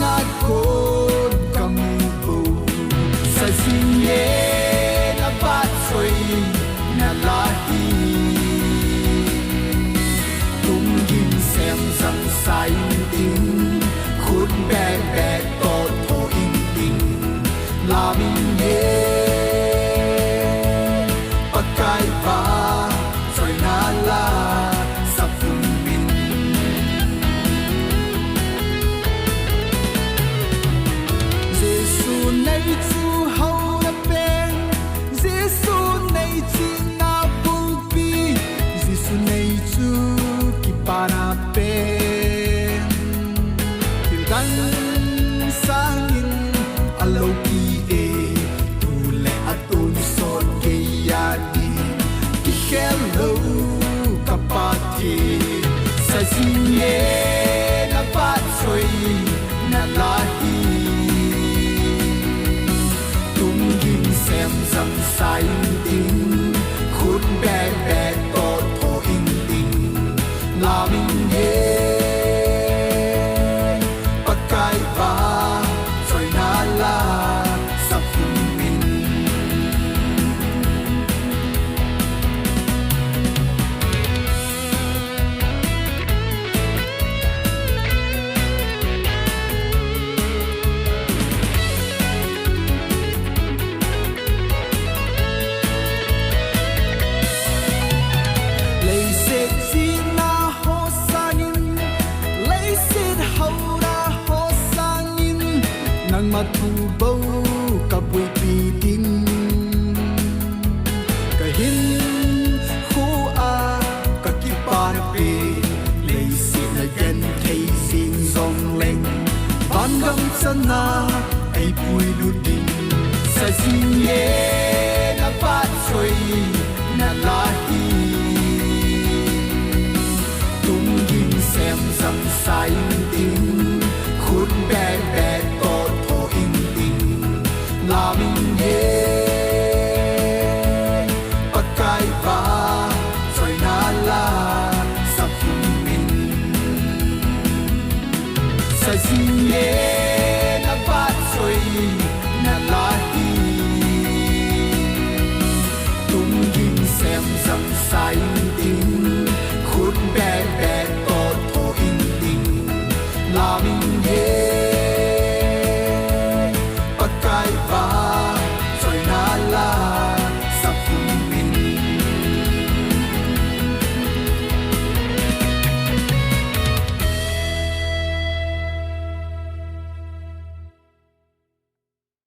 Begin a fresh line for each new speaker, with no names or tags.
ngát cốt cầm bù sa xin nhé na bát soi na lahi tung yin xem rằng sai tin khôn bè bè to thô in tin la min nhé pakai ba soi na la sa phun min Giêsu này chu hậu na ben Giêsu này chi na pulpi Giêsu này chu ki para ben Tildan sangin alo ki e tu le atun son ke ya di ki hello kapati sa sinye na pat soi na lahi xem rằng sai tin khôn bé bé to thô in tin là mình nhé bắt cái ba rồi na la sắp mình thu bầu cả buổi pi tim cả hin khu a cả ki pa na pe lấy xin na gen thấy xin dòng lên van gam sana ai bui lu din sa xin ye na pat soi na lahi tung yin xem rằng sai tin khôn bé bé là mình nhé bắt cái ba rồi na la sắp mình sa xin nhé na bắt rồi na la hi tung yin xem rằng sai tin khôn bé bé to thô in tin là mình